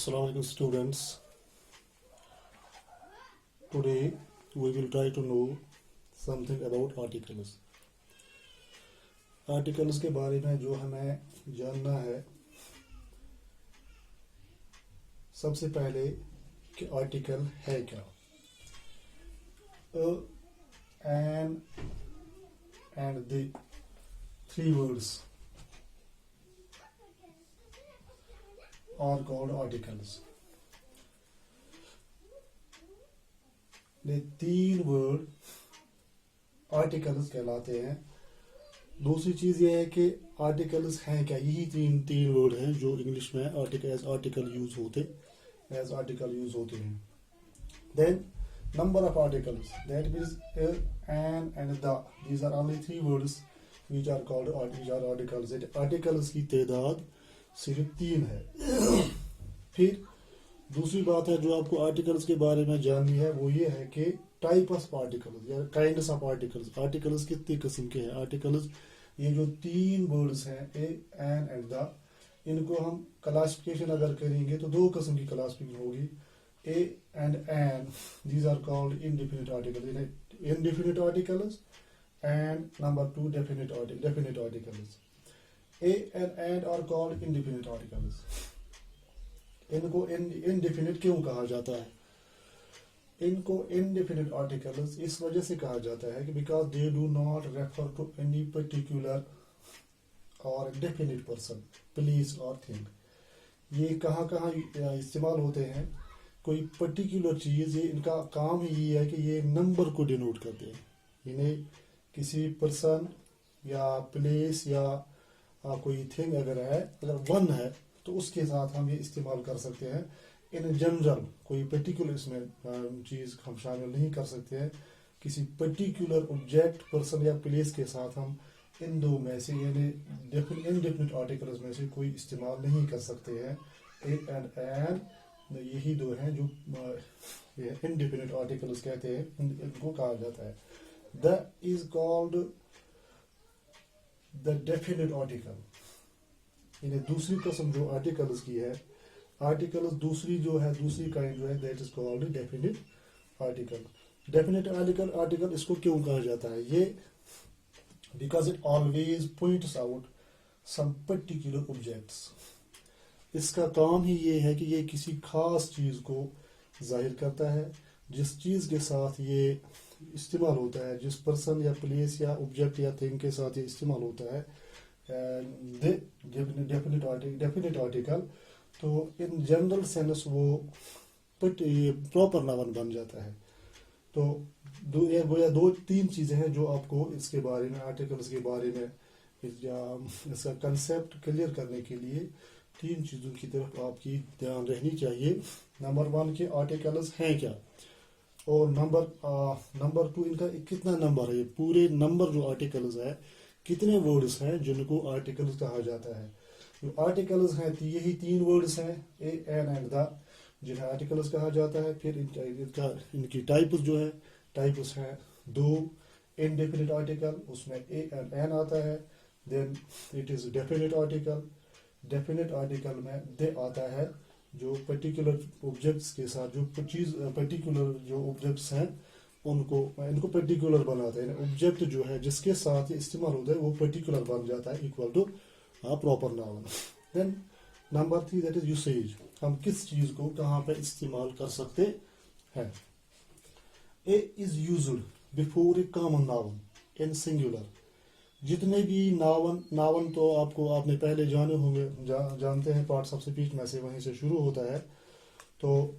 Assalamu alaikum students. Today we will try to know something about articles. Articles के बारे में जो हमें जानना है, सबसे पहले कि आर्टिकल है क्या. A, an and the three words are called articles. ये तीन वर्ड आर्टिकल्स कहलाते हैं. दूसरी चीज़ ये है कि आर्टिकल्स हैं क्या. यही तीन वर्ड हैं जो इंग्लिश में आर्टिकल यूज होते हैं. Then number of articles, that means a, an and the, these are only three words which are articles. Articles की तादाद सिर्फ 3 है. फिर दूसरी बात है जो आपको आर्टिकल्स के बारे में जाननी है, वो ये है कि टाइप ऑफ आर्टिकल्स या काइंड्स ऑफ आर्टिकल्स कितने किस्म के हैं. आर्टिकल्स ये जो 3 वर्ड्स हैं ए, एन एंड द, इनको हम क्लासिफिकेशन अगर करेंगे तो 2 किस्म की क्लासिफिकेशन होगी. A and an, these are called indefinite articles. Indefinite articles and number 2 definite articles. A and an are called indefinite articles. इनको indefinite क्यों कहा जाता है? इनको indefinite articles इस वजह से कहा जाता है कि because they do not refer to any particular or definite person, place or thing. ये कहाँ इस्तेमाल होते हैं. कोई पर्टिकुलर चीज़, ये इनका काम ही ये है कि ये नंबर को डिनोट करते हैं. इन्हें किसी पर्सन या प्लेस या कोई थिंग अगर 1 है तो उसके साथ हम ये इस्तेमाल कर सकते हैं. इन जनरल कोई पर्टिकुलर इसमें चीज़ हम शामिल नहीं कर सकते हैं. किसी पर्टिकुलर ऑब्जेक्ट, पर्सन या प्लेस के साथ हम इन दो में से यानी इनडेफिनिट आर्टिकल्स में से कोई इस्तेमाल नहीं कर सकते हैं. ए एंड एन यही 2 हैं जो इनडेफिनिट आर्टिकल्स कहते हैं, इनको कहा जाता है. The is called the definite article. इन्हें दूसरी किस्म जो आर्टिकल्स की है, आर्टिकल्स दूसरी काइंड जो है, that is called definite article. Definite article इसको क्यों कहा जाता है? ये because it always points out some particular objects. इसका काम ही ये है कि ये किसी खास चीज़ को जाहिर करता है. जिस चीज़ के साथ ये इस्तेमाल होता है, जिस पर्सन या प्लेस या ऑब्जेक्ट या थिंग के साथ ये इस्तेमाल होता है, डेफिनिट आर्टिकल, तो इन जनरल सेंस वो प्रॉपर नाउन बन जाता है. तो 2-3 चीज़ें हैं जो आपको इसके बारे में, आर्टिकल्स के बारे में इसका कंसेप्ट क्लियर करने के लिए 3 चीज़ों की तरफ आपकी ध्यान रहनी चाहिए. नंबर 1 के आर्टिकल्स हैं क्या, और नंबर 2 इनका कितना नंबर है. पूरे नंबर जो आर्टिकल्स है, कितने वर्ड्स हैं जिनको आर्टिकल्स कहा जाता है. जो आर्टिकल्स हैं यही 3 वर्ड्स हैं, ए, एन एंड द, जिन्हें आर्टिकल्स कहा जाता है. फिर इनकी टाइप्स जो है, टाइप्स हैं 2. इनडेफिनिट आर्टिकल, उसमें ए एंड एन आता है. Then it is definite article. Definite article में दे आता है जो पर्टिकुलर ऑब्जेक्ट्स के साथ, जो चीज़ पर्टिकुलर जो ऑब्जेक्ट्स हैं इनको पर्टिकुलर बनाता है. ऑब्जेक्ट जो है जिसके साथ ये इस्तेमाल होता है वो पर्टिकुलर बन जाता है, equal to proper noun. Then number 3 that is usage. हम किस चीज़ को कहाँ पे इस्तेमाल कर सकते हैं. A is used before a common noun in singular. जितने भी नावन तो आपने पहले जाने होंगे, जानते हैं, पार्ट्स ऑफ स्पीच में से वहीं से शुरू होता है. तो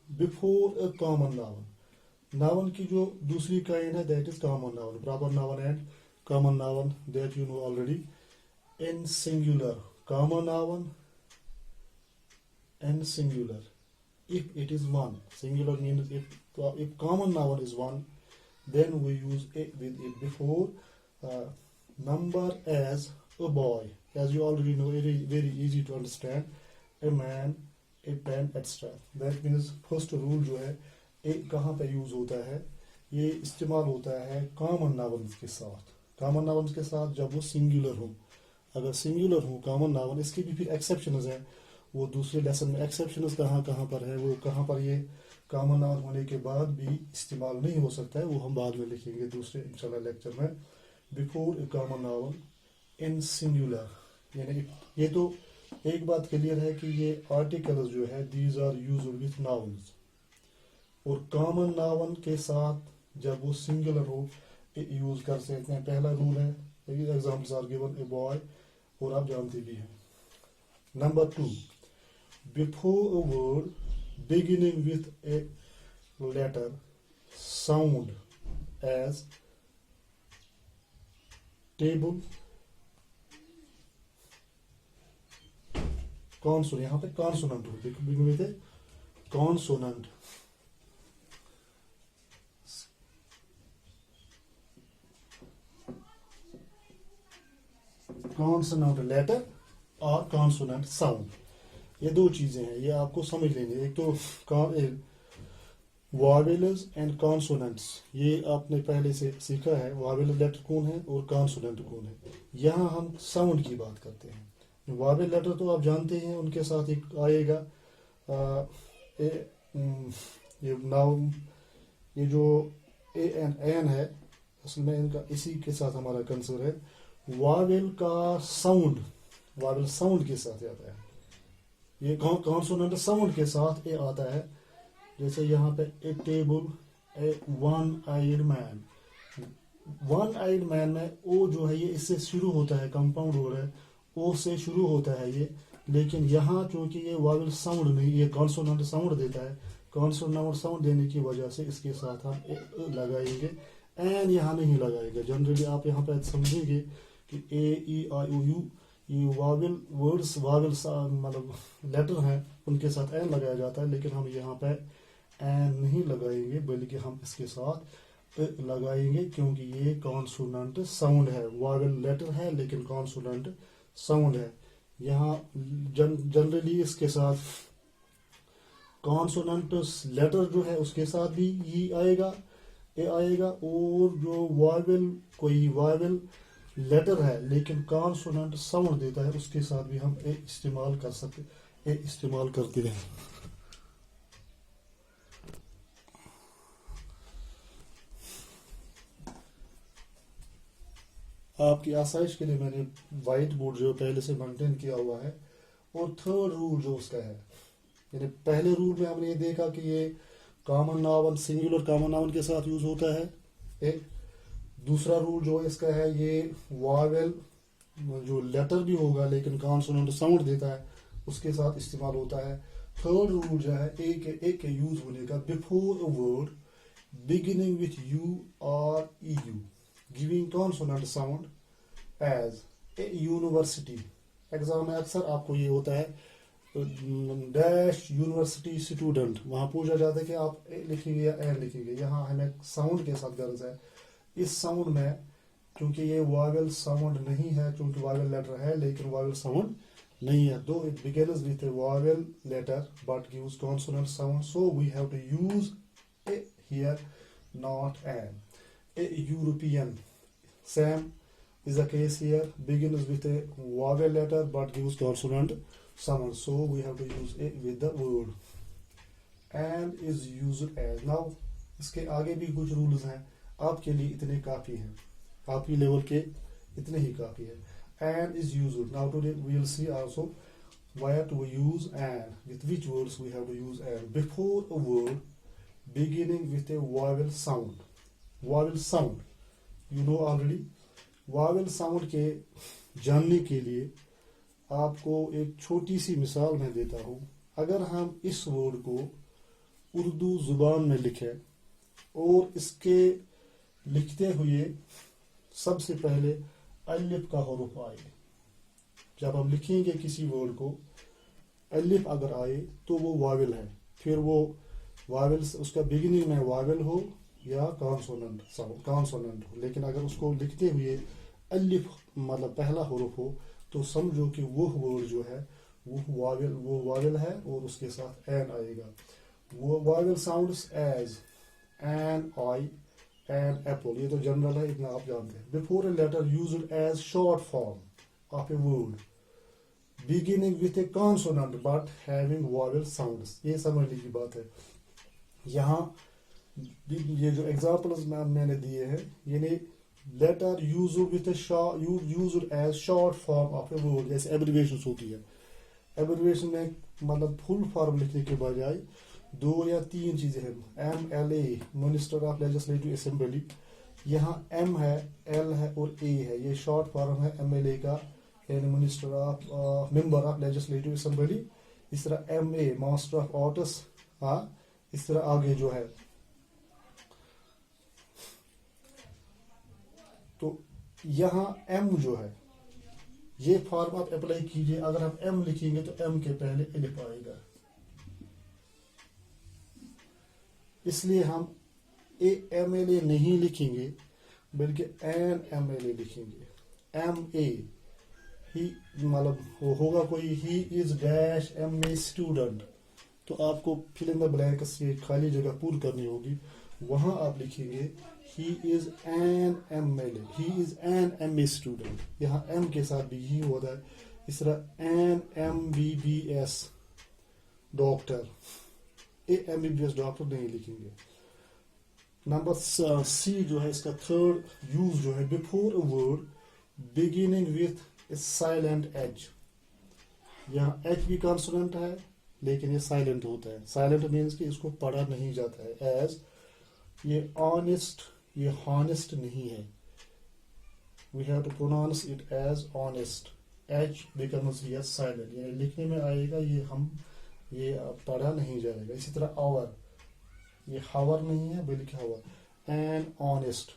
बिफोर अ कॉमन नाउन की जो दूसरी काइंड है, that is common noun. Proper noun and common noun, that you know already. In singular common noun and singular if it is 1. Singular means if common noun is 1, then we use it with it before number as a boy. As you already know, it is very easy to understand. A man, a pen, etc. That means first rule जो है, एक कहाँ पे use होता है, ये इस्तेमाल होता है कॉमन नाउन्स के साथ. कॉमन नाउन्स के साथ जब वो सिंगुलर हो. अगर सिंगुलर हो कॉमन नाउन, इसके भी फिर एक्सेप्शंस हैं. वो दूसरे लेसन में एक्सेप्शंस कहाँ कहाँ पर है, वो कहाँ पर ये कॉमन नाउन होने के बाद भी इस्तेमाल नहीं हो सकता है, वो हम बाद में लिखेंगे दूसरे इंशाल्लाह लेक्चर में. Before a common noun in singular, यानी ये तो एक बात क्लियर है कि ये आर्टिकल्स जो है these are used with nouns, और कॉमन नाउन के साथ जब वो सिंगुलर हो यूज कर सकते हैं. पहला रूल है, examples are given, a boy, और आप जानते भी हैं. Number 2, before a word beginning with a letter sound as table, consonant, यहाँ पे consonant होती है, begin with a consonant, consonant letter और consonant sound. ये दो चीजें हैं, ये आपको समझ लेंगे. एक तो वावेल्स एंड कॉन्सोनेंट्स, ये आपने पहले से सीखा है, वावेल लेटर कौन है और कॉन्सोनेंट कौन है. यहाँ हम साउंड की बात करते हैं. वावेल लेटर तो आप जानते हैं, उनके साथ एक आएगा ये नाउन, ये जो ए एन है, असल में इनका इसी के साथ हमारा कंसर्न है. वावेल का साउंड, वावेल साउंड के साथ आता है. ये कॉन्सोनेंट साउंड के साथ ए आता है. जैसे यहाँ पे a table, a one eyed man. One eyed man में ओ जो है ये इससे शुरू होता है, कंपाउंड वर्ड है, ओ से शुरू होता है ये. लेकिन यहाँ चूंकि ये वावेल साउंड नहीं, ये कॉन्सोनेंट साउंड देता है. कॉन्सोनेंट साउंड देने की वजह से इसके साथ हम ए लगाएंगे, एन यहाँ नहीं लगाएंगे. जनरली आप यहाँ पे समझेंगे कि ए ई आई ओ यू, ये वावेल वर्ड्स, वावेल मतलब लेटर हैं, उनके साथ एन लगाया जाता है. लेकिन हम यहाँ पे एन नहीं लगाएंगे, बल्कि हम इसके साथ लगाएंगे, क्योंकि ये कॉन्सोनेंट साउंड है. वावेल लेटर है लेकिन कॉन्सोनेंट साउंड है. यहाँ जनरली इसके साथ कॉन्सोनेंट लेटर जो है उसके साथ भी ये आएगा, ए आएगा. और जो वावेल, कोई वावेल लेटर है लेकिन कॉन्सोनेंट साउंड देता है, उसके साथ भी हम ए इस्तेमाल कर सकते, ए इस्तेमाल करते हैं. आपकी आसाइश के लिए मैंने वाइट बोर्ड जो पहले से मेंटेन किया हुआ है. और थर्ड रूल जो उसका है, यानी पहले रूल में हमने ये देखा कि ये common noun, singular common noun के साथ यूज होता है. एक दूसरा रूल जो इसका है, ये वावेल जो लेटर भी होगा लेकिन कॉन्सोनेंट साउंड देता है, उसके साथ इस्तेमाल होता है. थर्ड रूल जो है ए के यूज होने का, before a word beginning with U और E U giving consonant sound as a university. Exam में अक्सर आपको ये होता है डैश यूनिवर्सिटी स्टूडेंट, वहां पूछा जाता है कि आप ए लिखेंगे या एन लिखेंगे. यहाँ हमें साउंड के साथ गर्ज है. इस साउंड में क्योंकि ये वावेल साउंड नहीं है, क्योंकि वावेल लेटर है लेकिन वावेल साउंड नहीं है, though it begins with a vowel letter but gives consonant sound, so we have to use a here, not an. A European, same is the case here, begins with a vowel letter but gives consonant sound, so we have to use it with the word. And is used as. Now इसके आगे भी कुछ rules हैं, आपके लिए इतने काफी हैं, आपकी लेवल के इतने ही काफी है. And is used. Now today we will see also where to use and, with which words we have to use and. Before a word beginning with a vowel sound. Vowel sound you know already. Wavell sound के जानने के लिए आपको एक छोटी सी मिसाल मैं देता हूँ. अगर हम इस वर्ड को उर्दू जुबान में लिखें और इसके लिखते हुए सबसे पहले अलिफ का हुरूफ आए, जब हम लिखेंगे किसी वर्ड को अलिफ अगर आए तो वो वावेल है. फिर वो वावेल, उसका बिगिनिंग में वावेल हो या कॉन्सोनेंट साउंड, कॉन्सोनेंट हो, लेकिन अगर उसको लिखते हुए अलिफ मतलब पहला हुरूफ हो तो समझो कि वो वर्ड जो है वो वावेल है और उसके साथ एन आएगा. वो vowel sounds as an, I, an, apple, ये तो जनरल है, इतना आप जानते हैं. Before a letter used as short form of a word beginning with a consonant but having vowel sounds. ये समझने की बात है. यहाँ ये जो एग्जाम्पल्स मैंने दिए हैं यानी letter use with use as short form of a word, जैसे एब्रिविएशन होती है. एब्रिविएशन में मतलब फुल फॉर्म लिखने के बजाय 2 या 3 चीजें हैं. MLA minister of legislative assembly, यहाँ M है, L है और A है, ये शॉर्ट फॉर्म है MLA का यानी minister of member of legislative assembly. इस तरह MA मास्टर ऑफ आर्ट्स, हाँ इस तरह आगे जो है. तो यहाँ M जो है ये फॉर्म आप अप्लाई कीजिए. अगर आप M लिखेंगे तो M के पहले एलिफ आएगा, इसलिए हम MLA नहीं लिखेंगे बल्कि MLA लिखेंगे. MA ही मतलब होगा कोई he is dash MA student, तो आपको फिल इन द ब्लैंक्स ये खाली जगह पूरी करनी होगी. वहां आप लिखेंगे he is an MLA, he is an MA student. यहाँ M के साथ भी ही होता है. इस तरह an MBBS doctor, MBBS doctor नहीं लिखेंगे. नंबर C जो है इसका थर्ड यूज जो है, before a word beginning with A silent H. यहाँ एच भी कॉन्सोनेंट है लेकिन ये साइलेंट होता है. साइलेंट मीन्स कि इसको पढ़ा नहीं जाता है. एज ये ऑनेस्ट, ये हॉनेस्ट नहीं है. We have to pronounce it as honest. H becomes here silent, ये लिखने में आएगा, ये पढ़ा नहीं जाएगा. इसी तरह आवर, ये हावर नहीं है बल्कि hour. An honest,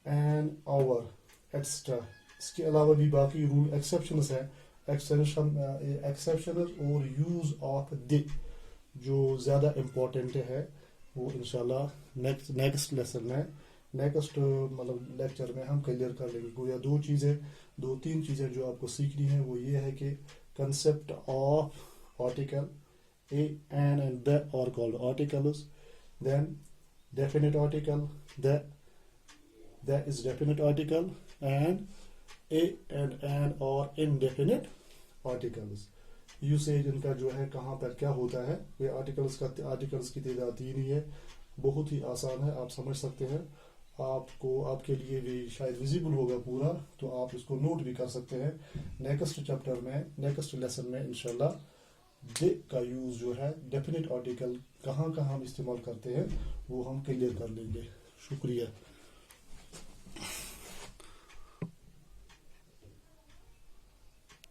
an hour extra. इसके अलावा भी बाकी रूल एक्सेप्शंस है. एक्सेप्शन और यूज ऑफ द जो ज्यादा इम्पोर्टेंट है वो इंशाल्लाह नेक्स्ट लेसन में, नेक्स्ट मतलब लेक्चर में हम क्लियर कर लेंगे. गोया 2-3 चीजें जो आपको सीखनी है वो ये है कि concept of article. A, an and the are called articles. Then definite article, the is definite article, and a and an are indefinite articles. Usage इनका जो है कहाँ पर क्या होता है, वे आर्टिकल्स की तादाद 3 ही है. बहुत ही आसान है, आप समझ सकते हैं. आपके लिए भी शायद विजिबल होगा पूरा, तो आप इसको नोट भी कर सकते हैं. नेक्स्ट चैप्टर में, नेक्स्ट लेसन में इंशाल्लाह दे का यूज जो है, डेफिनेट आर्टिकल कहाँ कहाँ हम इस्तेमाल करते हैं वो हम क्लियर कर लेंगे. शुक्रिया.